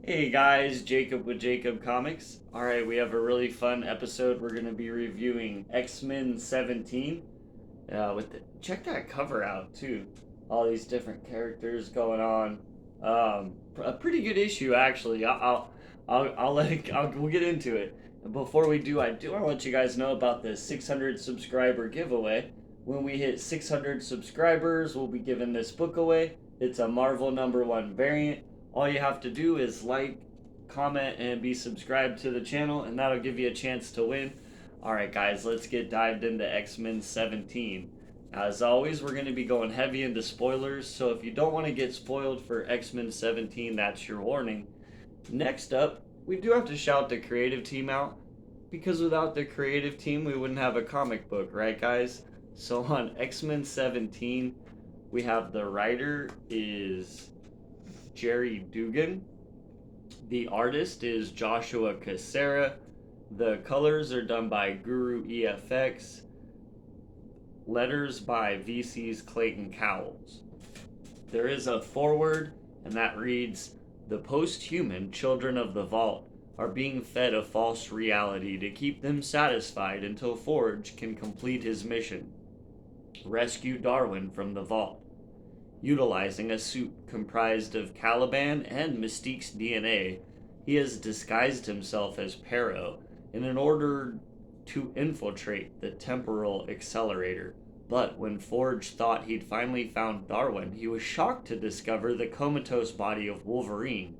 Hey guys, Jacob with Jacob Comics. Alright, we have a really fun episode. We're going to be reviewing X-Men 17. Check that cover out too. All these different characters going on. A pretty good issue actually. We'll get into it. And before we do, I do want to let you guys know about the 600 subscriber giveaway. When we hit 600 subscribers, we'll be giving this book away. It's a Marvel #1 variant. All you have to do is like, comment, and be subscribed to the channel, and that'll give you a chance to win. Alright guys, let's get dived into X-Men 17. As always, we're going to be going heavy into spoilers, so if you don't want to get spoiled for X-Men 17, that's your warning. Next up, we do have to shout the creative team out, because without the creative team, we wouldn't have a comic book, right guys? So on X-Men 17, we have the writer is Jerry Dugan. The artist is Joshua Cassera. The colors are done by Guru EFX. Letters by VC's Clayton Cowles. There is a foreword, and that reads, "The post-human children of the Vault are being fed a false reality to keep them satisfied until Forge can complete his mission. Rescue Darwin from the Vault. Utilizing a suit comprised of Caliban and Mystique's DNA, he has disguised himself as Perro in order to infiltrate the temporal accelerator. But when Forge thought he'd finally found Darwin, he was shocked to discover the comatose body of Wolverine,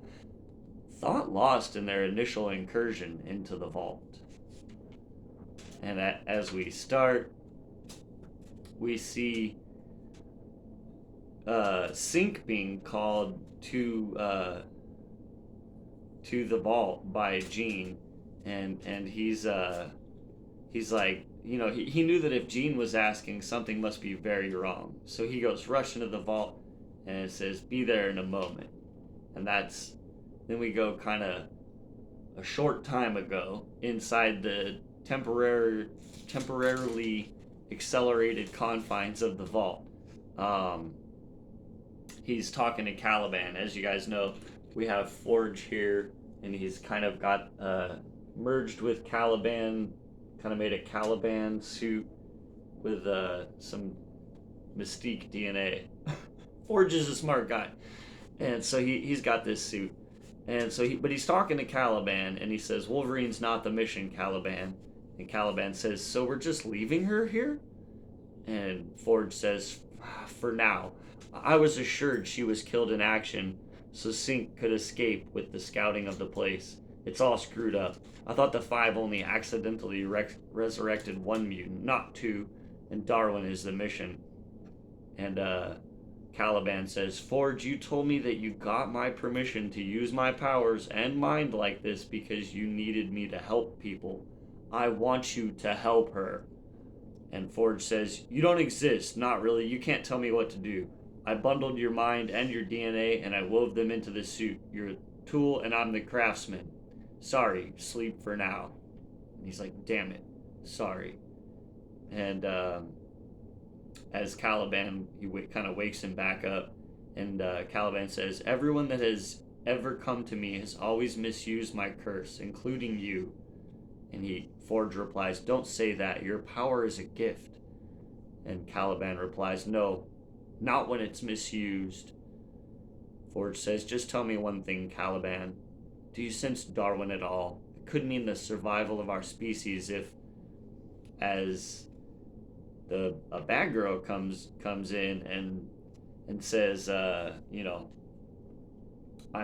thought lost in their initial incursion into the vault." And as we start, we see Sync being called to the vault by Jean, and he's like, he knew that if Jean was asking, something must be very wrong. So he goes rush into the vault, and it says, "Be there in a moment." And then we go kind of a short time ago inside the temporarily accelerated confines of the vault. He's talking to Caliban. As you guys know, we have Forge here, and he's kind of got merged with Caliban, kind of made a Caliban suit with some Mystique DNA. Forge is a smart guy, and so he's got this suit, and but he's talking to Caliban, and he says, "Wolverine's not the mission, Caliban." And Caliban says, "So we're just leaving her here?" And Forge says, "For now. I was assured she was killed in action, so Sync could escape with the scouting of the place. It's all screwed up. I thought the Five only accidentally resurrected one mutant, not two, and Darwin is the mission." And Caliban says, "Forge, you told me that you got my permission to use my powers and mind like this because you needed me to help people. I want you to help her." And Forge says, "You don't exist, not really. You can't tell me what to do. I bundled your mind and your DNA, and I wove them into the suit. You're a tool, and I'm the craftsman. Sorry, sleep for now." And he's like, "Damn it, sorry." And as Caliban, kind of wakes him back up, and Caliban says, "Everyone that has ever come to me has always misused my curse, including you." And Forge replies, "Don't say that. Your power is a gift." And Caliban replies, "No, not when it's misused." Forge says, "Just tell me one thing, Caliban. Do you sense Darwin at all? It could mean the survival of our species if, as a bad girl comes in and says, "I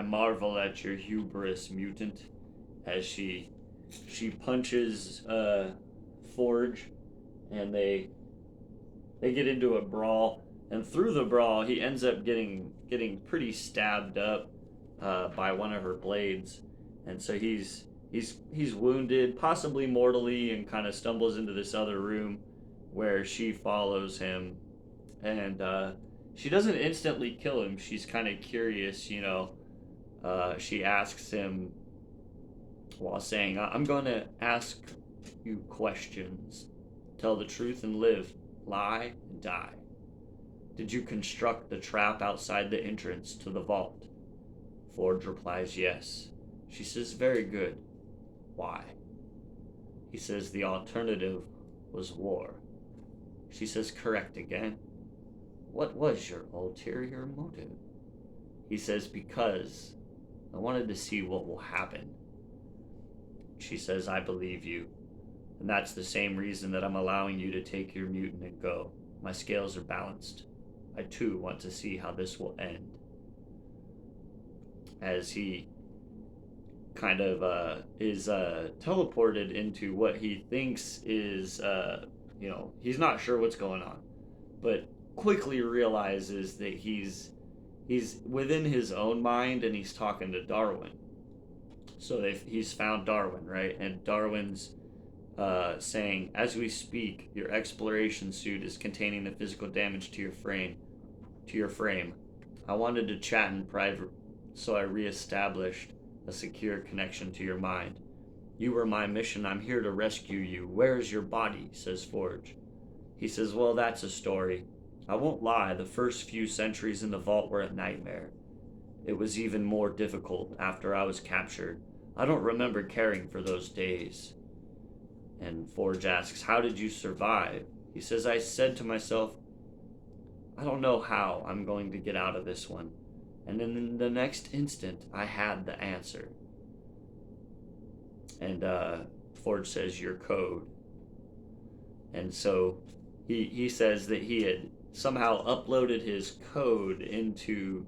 marvel at your hubris, mutant," as she punches Forge, and they get into a brawl. And through the brawl, he ends up getting pretty stabbed up by one of her blades, and so he's wounded, possibly mortally, and kind of stumbles into this other room where she follows him, and she doesn't instantly kill him. She's kind of curious, She asks him while saying, "I'm going to ask you questions. Tell the truth and live. Lie and die. Did you construct the trap outside the entrance to the vault?" Forge replies, yes. She says, very good. Why? He says, the alternative was war. She says, correct again. What was your ulterior motive? He says, because I wanted to see what will happen. She says, I believe you. And that's the same reason that I'm allowing you to take your mutant and go. My scales are balanced. I too want to see how this will end. As he kind of is teleported into what he thinks is, he's not sure what's going on, but quickly realizes that he's within his own mind and he's talking to Darwin. So he's found Darwin, right? And Darwin's saying, as we speak, your exploration suit is containing the physical damage to your frame. I wanted to chat in private, so I reestablished a secure connection to your mind. You were my mission. I'm here to rescue you. Where's your body? Says Forge. He says, well, that's a story. I won't lie, the first few centuries in the vault were a nightmare. It was even more difficult after I was captured. I don't remember caring for those days. And Forge asks, how did you survive? He says, I said to myself, I don't know how I'm going to get out of this one. And in the next instant, I had the answer. And Forge says, your code. And so he says that he had somehow uploaded his code into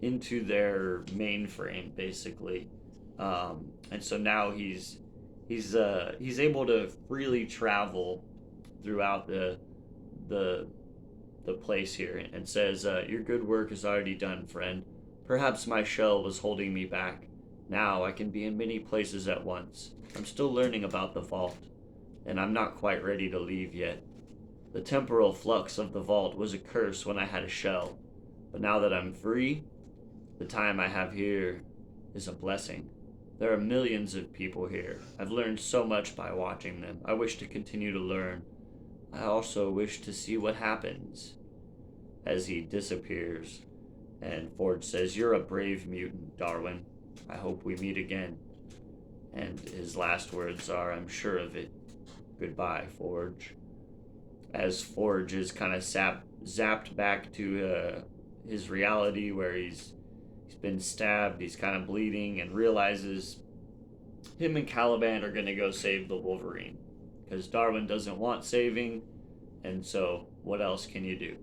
their mainframe, basically. And so now he's able to freely travel throughout the place here, and says, your good work is already done, friend. Perhaps my shell was holding me back. Now I can be in many places at once. I'm still learning about the vault, and I'm not quite ready to leave yet. The temporal flux of the vault was a curse when I had a shell, but now that I'm free, the time I have here is a blessing. There are millions of people here. I've learned so much by watching them. I wish to continue to learn. I also wish to see what happens. As he disappears, and Forge says, you're a brave mutant, Darwin. I hope we meet again. And his last words are, I'm sure of it. Goodbye, Forge. As Forge is kind of zapped back to his reality where he's been stabbed, he's kind of bleeding, and realizes him and Caliban are going to go save the Wolverine. Because Darwin doesn't want saving, and so what else can you do,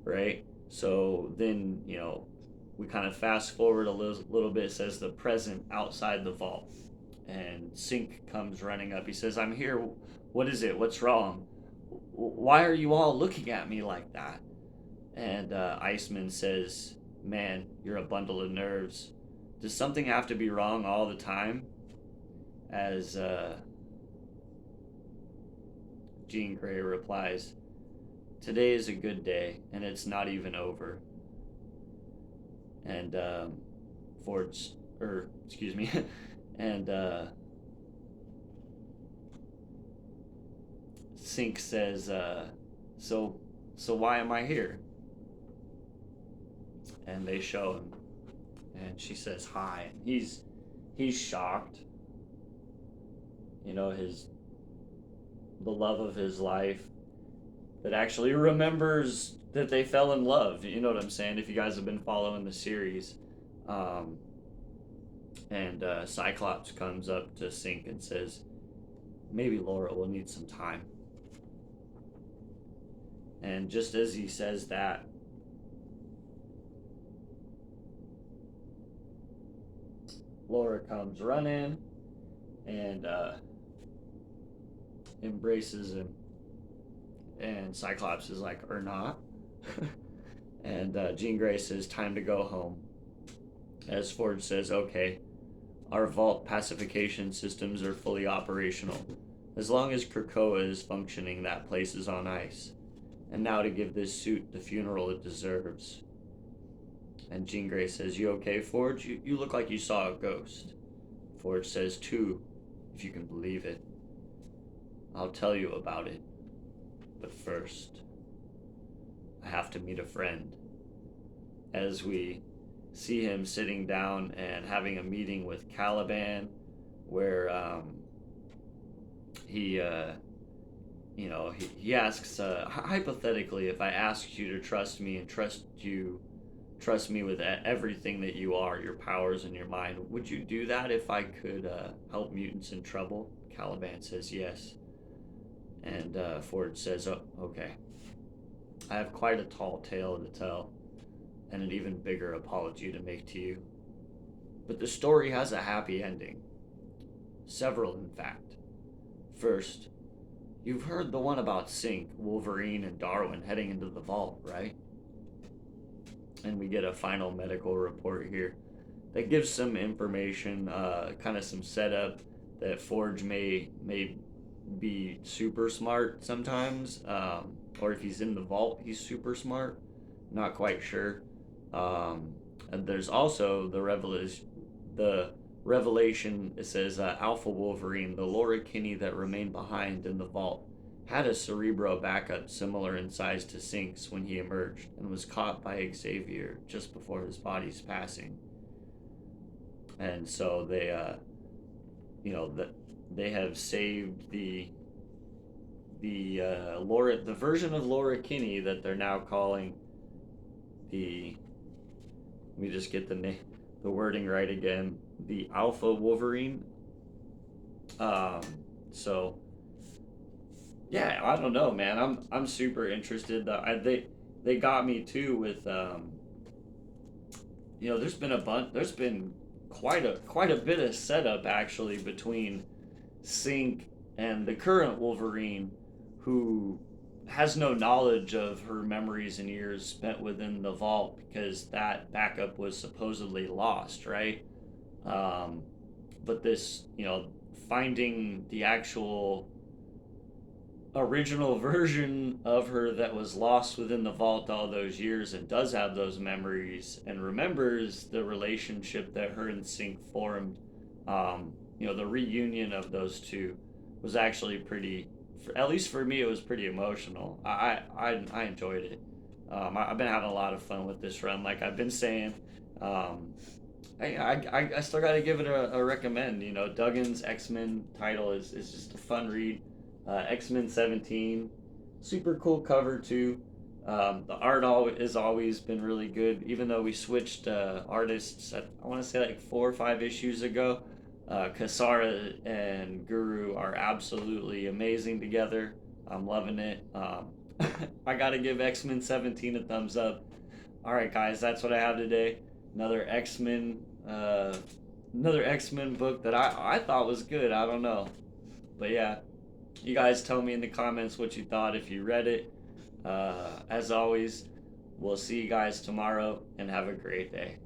right? So then, we kind of fast forward a little bit. It says the present outside the vault. And Sync comes running up. He says, I'm here. What is it? What's wrong? Why are you all looking at me like that? And Iceman says, man, you're a bundle of nerves. Does something have to be wrong all the time? As Jean Grey replies, today is a good day, and it's not even over. And and Sync says, so why am I here? And they show him, and she says hi. And he's shocked. The love of his life that actually remembers that they fell in love. You know what I'm saying? If you guys have been following the series. And Cyclops comes up to Sync and says, maybe Laura will need some time. And just as he says that, Laura comes running and embraces him. And Cyclops is like, or not. And Jean Grey says, time to go home. As Forge says, okay, our vault pacification systems are fully operational. As long as Krakoa is functioning, that place is on ice. And now to give this suit the funeral it deserves. And Jean Grey says, you okay, Forge? You look like you saw a ghost. Forge says, two, if you can believe it. I'll tell you about it. But first, I have to meet a friend. As we see him sitting down and having a meeting with Caliban, where he he asks, hypothetically, if I asked you to trust me and trust me with everything that you are, your powers and your mind, would you do that if I could help mutants in trouble? Caliban says yes. And Ford says, oh, okay. I have quite a tall tale to tell, and an even bigger apology to make to you. But the story has a happy ending. Several, in fact. First, you've heard the one about Sync, Wolverine, and Darwin heading into the vault, right? And we get a final medical report here that gives some information, kind of some setup that Forge may be super smart sometimes, or if he's in the vault, he's super smart. Not quite sure. And there's also the revelation. It says Alpha Wolverine, the Laura Kinney that remained behind in the vault, had a Cerebro backup similar in size to Sync's when he emerged, and was caught by Xavier just before his body's passing. And so they, they have saved the version of Laura Kinney that they're now calling the. Let me just get the wording right again. The Alpha Wolverine. So yeah, I don't know, man. I'm super interested. They got me too with there's been quite a bit of setup actually between Sync and the current Wolverine, who has no knowledge of her memories and years spent within the vault because that backup was supposedly lost, right? But this, finding the actual original version of her that was lost within the vault all those years and does have those memories and remembers the relationship that her and Sync formed, the reunion of those two was actually pretty, at least for me, it was pretty emotional. I enjoyed it. I've been having a lot of fun with this run, like I've been saying. I still got to give it a recommend. Duggan's X-Men title is just a fun read. X-Men 17, super cool cover too. The art has always been really good, even though we switched artists, I want to say like 4 or 5 issues ago. Kasara and Guru are absolutely amazing together. I'm loving it. I gotta give X-Men 17 a thumbs up. Alright guys, that's what I have today. Another X-Men book that I thought was good. I don't know. But yeah, you guys tell me in the comments what you thought if you read it. As always, we'll see you guys tomorrow and have a great day.